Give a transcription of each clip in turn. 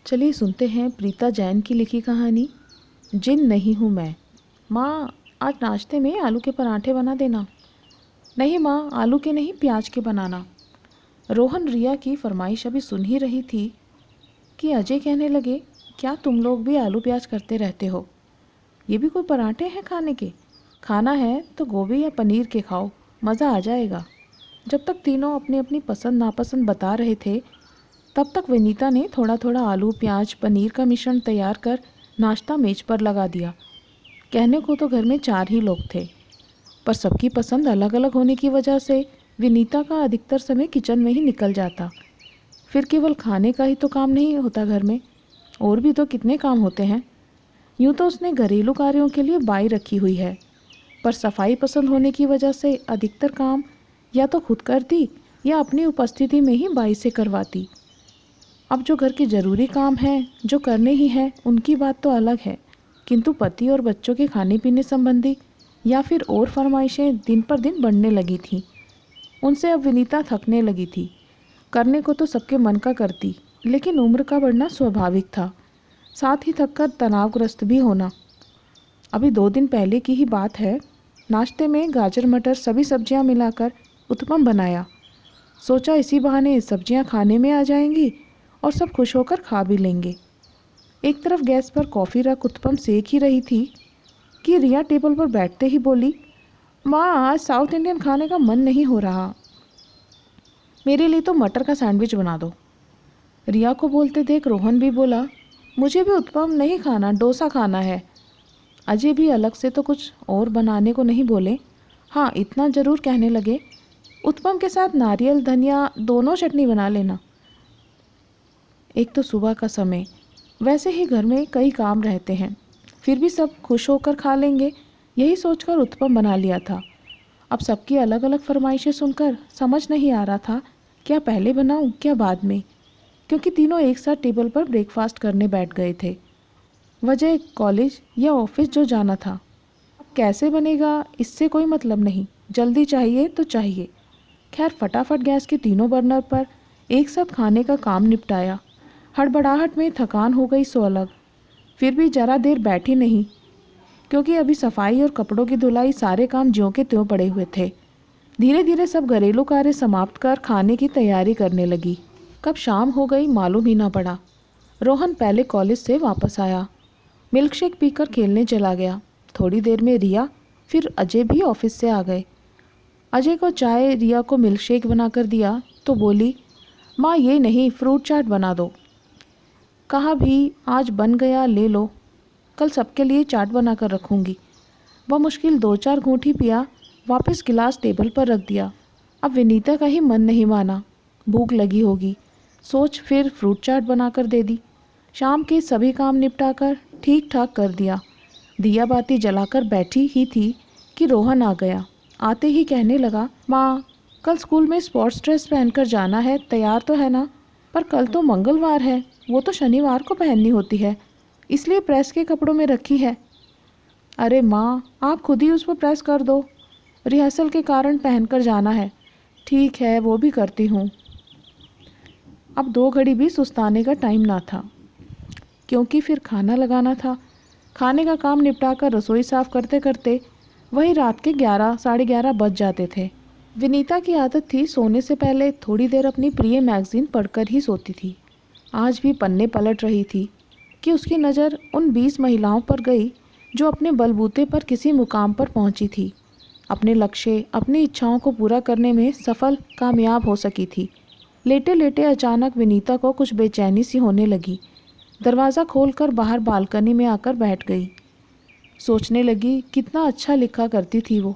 चलिए सुनते हैं प्रीता जैन की लिखी कहानी जिन नहीं हूँ मैं। माँ, आज नाश्ते में आलू के पराठे बना देना। नहीं माँ, आलू के नहीं, प्याज के बनाना। रोहन रिया की फरमाइश अभी सुन ही रही थी कि अजय कहने लगे, क्या तुम लोग भी आलू प्याज करते रहते हो? ये भी कोई पराठे हैं खाने के? खाना है तो गोभी या पनीर के खाओ, मज़ा आ जाएगा। जब तक तीनों अपनी अपनी पसंद नापसंद बता रहे थे, तब तक विनीता ने थोड़ा थोड़ा आलू प्याज पनीर का मिश्रण तैयार कर नाश्ता मेज पर लगा दिया। कहने को तो घर में 4 ही लोग थे, पर सबकी पसंद अलग अलग होने की वजह से विनीता का अधिकतर समय किचन में ही निकल जाता। फिर केवल खाने का ही तो काम नहीं होता घर में, और भी तो कितने काम होते हैं। यूँ तो उसने घरेलू कार्यों के लिए बाई रखी हुई है, पर सफाई पसंद होने की वजह से अधिकतर काम या तो खुद करती या अपनी उपस्थिति में ही बाई से करवाती। अब जो घर के ज़रूरी काम हैं, जो करने ही हैं, उनकी बात तो अलग है, किंतु पति और बच्चों के खाने पीने संबंधी या फिर और फरमाइशें दिन पर दिन बढ़ने लगी थीं। उनसे अब विनीता थकने लगी थी। करने को तो सबके मन का करती, लेकिन उम्र का बढ़ना स्वाभाविक था, साथ ही थककर तनावग्रस्त भी होना। अभी 2 दिन पहले की ही बात है। नाश्ते में गाजर मटर सभी सब्जियां मिलाकर उत्पम बनाया। सोचा इसी बहाने सब्जियां खाने में आ जाएंगी और सब खुश होकर खा भी लेंगे। एक तरफ गैस पर कॉफ़ी रख उत्पम सेक ही रही थी कि रिया टेबल पर बैठते ही बोली, माँ, आज साउथ इंडियन खाने का मन नहीं हो रहा, मेरे लिए तो मटर का सैंडविच बना दो। रिया को बोलते देख रोहन भी बोला, मुझे भी उत्पम नहीं खाना, डोसा खाना है। अजय भी अलग से तो कुछ और बनाने को नहीं बोले, हाँ इतना ज़रूर कहने लगे, उत्पम के साथ नारियल धनिया दोनों चटनी बना लेना। एक तो सुबह का समय, वैसे ही घर में कई काम रहते हैं, फिर भी सब खुश होकर खा लेंगे, यही सोचकर उत्पम बना लिया था। अब सबकी अलग अलग फरमाइशें सुनकर समझ नहीं आ रहा था क्या पहले बनाऊं क्या बाद में, क्योंकि तीनों एक साथ टेबल पर ब्रेकफास्ट करने बैठ गए थे। वजह कॉलेज या ऑफिस जो जाना था। अब कैसे बनेगा इससे कोई मतलब नहीं, जल्दी चाहिए तो चाहिए। खैर फटाफट गैस के तीनों बर्नर पर एक साथ खाने का काम निपटाया। हड़बड़ाहट में थकान हो गई सो अलग, फिर भी ज़रा देर बैठी नहीं, क्योंकि अभी सफाई और कपड़ों की धुलाई सारे काम ज्यों के त्यों पड़े हुए थे। धीरे धीरे सब घरेलू कार्य समाप्त कर खाने की तैयारी करने लगी। कब शाम हो गई मालूम ही ना पड़ा। रोहन पहले कॉलेज से वापस आया, मिल्कशेक पीकर खेलने चला गया। थोड़ी देर में रिया फिर अजय भी ऑफिस से आ गए। अजय को चाय, रिया को मिल्कशेक बनाकर दिया तो बोली, माँ ये नहीं, फ्रूट चाट बना दो। कहा भी आज बन गया, ले लो, कल सबके लिए चाट बना कर रखूँगी। वह मुश्किल 2-4 घूंट ही पिया, वापस गिलास टेबल पर रख दिया। अब विनीता का ही मन नहीं माना, भूख लगी होगी, सोच फिर फ्रूट चाट बनाकर दे दी। शाम के सभी काम निपटाकर ठीक ठाक कर दिया। दिया बाती जलाकर बैठी ही थी कि रोहन आ गया। आते ही कहने लगा, माँ, कल स्कूल में स्पोर्ट्स ड्रेस पहनकर जाना है, तैयार तो है ना? पर कल तो मंगलवार है, वो तो शनिवार को पहननी होती है, इसलिए प्रेस के कपड़ों में रखी है। अरे माँ, आप खुद ही उस पर प्रेस कर दो, रिहर्सल के कारण पहनकर जाना है। ठीक है, वो भी करती हूँ। अब 2 घड़ी भी सुस्ताने का टाइम ना था, क्योंकि फिर खाना लगाना था। खाने का काम निपटाकर रसोई साफ करते करते वही रात के 11 साढ़े 11 बज जाते थे। विनीता की आदत थी सोने से पहले थोड़ी देर अपनी प्रिय मैगज़ीन पढ़कर ही सोती थी। आज भी पन्ने पलट रही थी कि उसकी नज़र उन 20 महिलाओं पर गई जो अपने बलबूते पर किसी मुकाम पर पहुंची थी, अपने लक्ष्य, अपनी इच्छाओं को पूरा करने में सफल कामयाब हो सकी थी। लेटे लेटे अचानक विनीता को कुछ बेचैनी सी होने लगी। दरवाज़ा खोलकर बाहर बालकनी में आकर बैठ गई। सोचने लगी कितना अच्छा लिखा करती थी वो,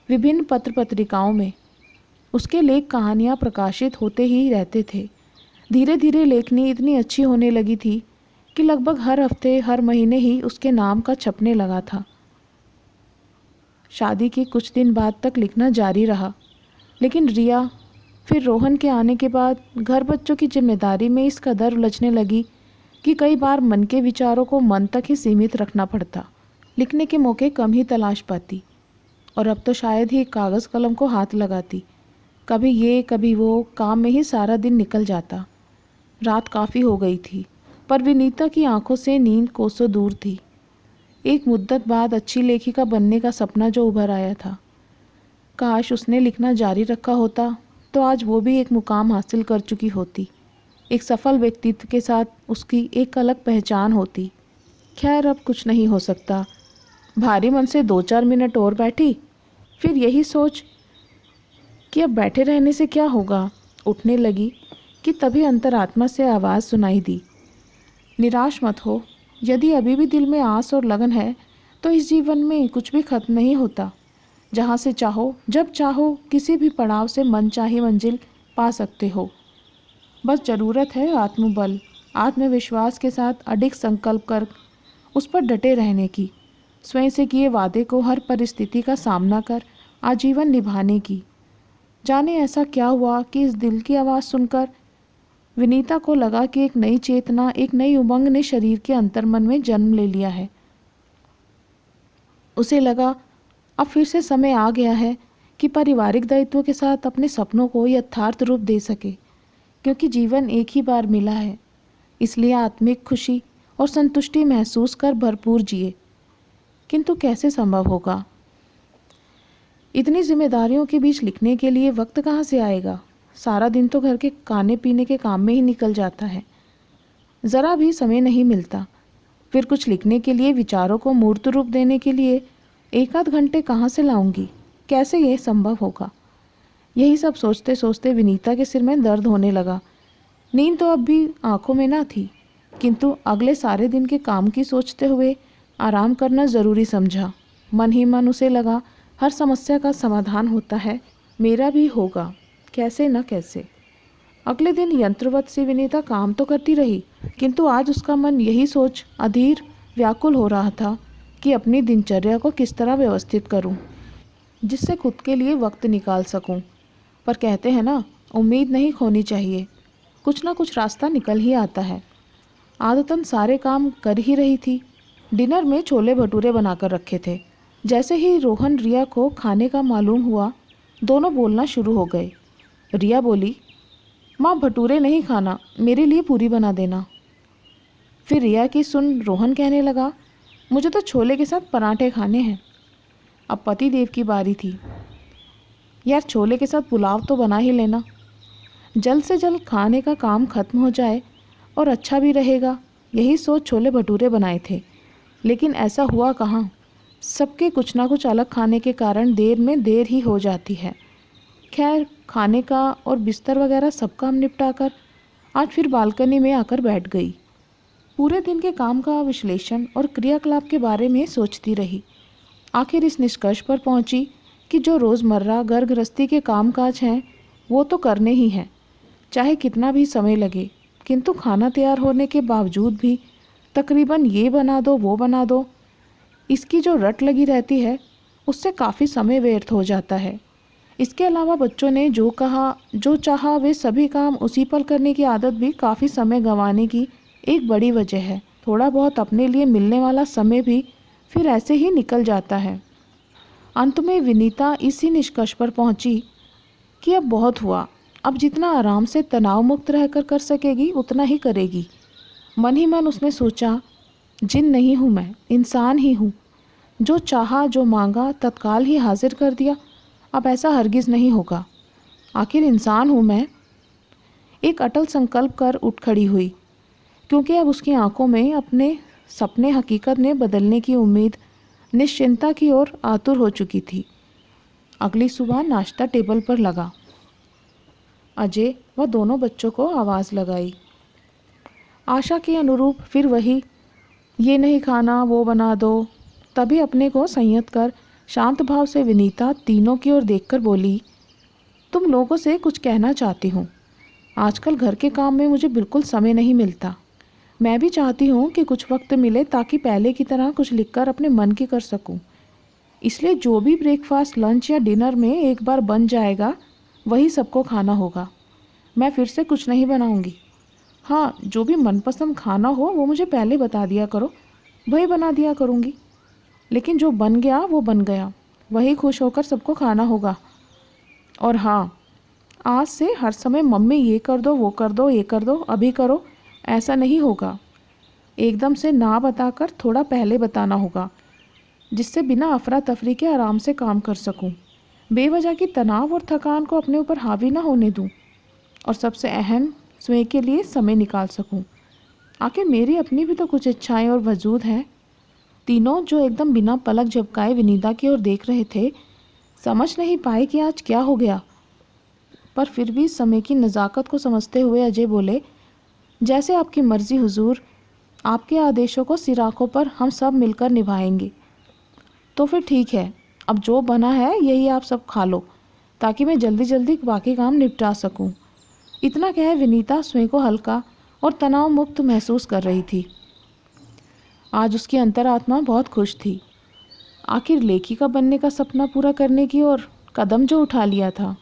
विभिन्न पत्र पत्रिकाओं में उसके लेख कहानियाँ प्रकाशित होते ही रहते थे। धीरे धीरे लेखनी इतनी अच्छी होने लगी थी कि लगभग हर हफ्ते हर महीने ही उसके नाम का छपने लगा था। शादी के कुछ दिन बाद तक लिखना जारी रहा, लेकिन रिया फिर रोहन के आने के बाद घर बच्चों की जिम्मेदारी में इस कदर उलझने लगी कि कई बार मन के विचारों को मन तक ही सीमित रखना पड़ता। लिखने के मौके कम ही तलाश पाती, और अब तो शायद ही कागज़ कलम को हाथ लगाती। कभी ये कभी वो काम में ही सारा दिन निकल जाता। रात काफ़ी हो गई थी, पर विनीता की आंखों से नींद कोसों दूर थी। एक मुद्दत बाद अच्छी लेखिका बनने का सपना जो उभर आया था, काश उसने लिखना जारी रखा होता तो आज वो भी एक मुकाम हासिल कर चुकी होती। एक सफल व्यक्तित्व के साथ उसकी एक अलग पहचान होती। खैर, अब कुछ नहीं हो सकता। भारी मन से 2-4 मिनट और बैठी, फिर यही सोच कि अब बैठे रहने से क्या होगा, उठने लगी कि तभी अंतरात्मा से आवाज़ सुनाई दी, निराश मत हो। यदि अभी भी दिल में आस और लगन है तो इस जीवन में कुछ भी खत्म नहीं होता। जहाँ से चाहो, जब चाहो, किसी भी पड़ाव से मनचाही मंजिल पा सकते हो। बस ज़रूरत है आत्मबल, आत्मविश्वास के साथ अडिग संकल्प कर उस पर डटे रहने की, स्वयं से किए वादे को हर परिस्थिति का सामना कर आजीवन निभाने की। जाने ऐसा क्या हुआ कि इस दिल की आवाज़ सुनकर विनीता को लगा कि एक नई चेतना, एक नई उमंग ने शरीर के अंतर्मन में जन्म ले लिया है। उसे लगा अब फिर से समय आ गया है कि पारिवारिक दायित्वों के साथ अपने सपनों को यथार्थ रूप दे सके, क्योंकि जीवन एक ही बार मिला है, इसलिए आत्मिक खुशी और संतुष्टि महसूस कर भरपूर जिए। किंतु कैसे संभव होगा? इतनी जिम्मेदारियों के बीच लिखने के लिए वक्त कहाँ से आएगा? सारा दिन तो घर के खाने पीने के काम में ही निकल जाता है, ज़रा भी समय नहीं मिलता। फिर कुछ लिखने के लिए, विचारों को मूर्त रूप देने के लिए एक आध घंटे कहाँ से लाऊंगी? कैसे ये संभव होगा? यही सब सोचते सोचते विनीता के सिर में दर्द होने लगा। नींद तो अब भी आंखों में ना थी, किंतु अगले सारे दिन के काम की सोचते हुए आराम करना ज़रूरी समझा। मन ही मन उसे लगा हर समस्या का समाधान होता है, मेरा भी होगा, कैसे न कैसे। अगले दिन यंत्रवत से विनीता काम तो करती रही, किंतु आज उसका मन यही सोच अधीर व्याकुल हो रहा था कि अपनी दिनचर्या को किस तरह व्यवस्थित करूं, जिससे खुद के लिए वक्त निकाल सकूं। पर कहते हैं ना, उम्मीद नहीं खोनी चाहिए, कुछ ना कुछ रास्ता निकल ही आता है। आदतन सारे काम कर ही रही थी। डिनर में छोले भटूरे बनाकर रखे थे। जैसे ही रोहन रिया को खाने का मालूम हुआ, दोनों बोलना शुरू हो गए। रिया बोली, माँ भटूरे नहीं खाना, मेरे लिए पूरी बना देना। फिर रिया की सुन रोहन कहने लगा, मुझे तो छोले के साथ पराठे खाने हैं। अब पति देव की बारी थी। यार, छोले के साथ पुलाव तो बना ही लेना, जल्द से जल्द खाने का काम खत्म हो जाए और अच्छा भी रहेगा। यही सोच छोले भटूरे बनाए थे, लेकिन ऐसा हुआ कहाँ। सबके कुछ ना कुछ अलग खाने के कारण देर में देर ही हो जाती है। खैर, खाने का और बिस्तर वगैरह सब काम निपटाकर आज फिर बालकनी में आकर बैठ गई। पूरे दिन के काम का विश्लेषण और क्रियाकलाप के बारे में सोचती रही। आखिर इस निष्कर्ष पर पहुंची कि जो रोज़मर्रा घर गृहस्थी के कामकाज हैं वो तो करने ही हैं, चाहे कितना भी समय लगे। किंतु खाना तैयार होने के बावजूद भी तकरीबन ये बना दो वो बना दो, इसकी जो रट लगी रहती है उससे काफ़ी समय व्यर्थ हो जाता है। इसके अलावा बच्चों ने जो कहा, जो चाहा वे सभी काम उसी पल करने की आदत भी काफ़ी समय गंवाने की एक बड़ी वजह है। थोड़ा बहुत अपने लिए मिलने वाला समय भी फिर ऐसे ही निकल जाता है। अंत में विनीता इसी निष्कर्ष पर पहुंची कि अब बहुत हुआ, अब जितना आराम से तनाव मुक्त रहकर कर सकेगी उतना ही करेगी। मन ही मन उसने सोचा, जिन नहीं हूँ मैं, इंसान ही हूँ। जो चाहा, जो मांगा, तत्काल ही हाजिर कर दिया। अब ऐसा हरगिज़ नहीं होगा, आखिर इंसान हूँ मैं। एक अटल संकल्प कर उठ खड़ी हुई, क्योंकि अब उसकी आंखों में अपने सपने हकीकत में बदलने की उम्मीद निश्चिंता की ओर आतुर हो चुकी थी। अगली सुबह नाश्ता टेबल पर लगा। अजय व दोनों बच्चों को आवाज़ लगाई। आशा के अनुरूप फिर वही, ये नहीं खाना वो बना दो। तभी अपने को संयत कर शांत भाव से विनीता तीनों की ओर देखकर बोली, तुम लोगों से कुछ कहना चाहती हूँ। आजकल घर के काम में मुझे बिल्कुल समय नहीं मिलता। मैं भी चाहती हूँ कि कुछ वक्त मिले ताकि पहले की तरह कुछ लिखकर अपने मन की कर सकूँ। इसलिए जो भी ब्रेकफास्ट, लंच या डिनर में एक बार बन जाएगा वही सबको खाना होगा। मैं फिर से कुछ नहीं बनाऊँगी। हाँ, जो भी मनपसंद खाना हो वो मुझे पहले बता दिया करो, वही बना दिया करूँगी। लेकिन जो बन गया वो बन गया, वही खुश होकर सबको खाना होगा। और हाँ, आज से हर समय मम्मी ये कर दो वो कर दो, ये कर दो, अभी करो, ऐसा नहीं होगा। एकदम से ना बताकर थोड़ा पहले बताना होगा, जिससे बिना अफरा तफरी के आराम से काम कर सकूं, बेवजह की तनाव और थकान को अपने ऊपर हावी ना होने दूं, और सबसे अहम, स्वयं के लिए समय निकाल सकूं। आखिर मेरी अपनी भी तो कुछ इच्छाएं और वजूद हैं। तीनों, जो एकदम बिना पलक झपकाए विनीता की ओर देख रहे थे, समझ नहीं पाए कि आज क्या हो गया। पर फिर भी समय की नज़ाकत को समझते हुए अजय बोले, जैसे आपकी मर्ज़ी हुजूर, आपके आदेशों को सिराखों पर हम सब मिलकर निभाएंगे। तो फिर ठीक है, अब जो बना है यही आप सब खा लो, ताकि मैं जल्दी जल्दी बाकी काम निपटा सकूं। इतना कह विनीता स्वयं को हल्का और तनाव मुक्त महसूस कर रही थी। आज उसकी अंतरात्मा बहुत खुश थी। आखिर लेखिका बनने का सपना पूरा करने की ओर कदम जो उठा लिया था।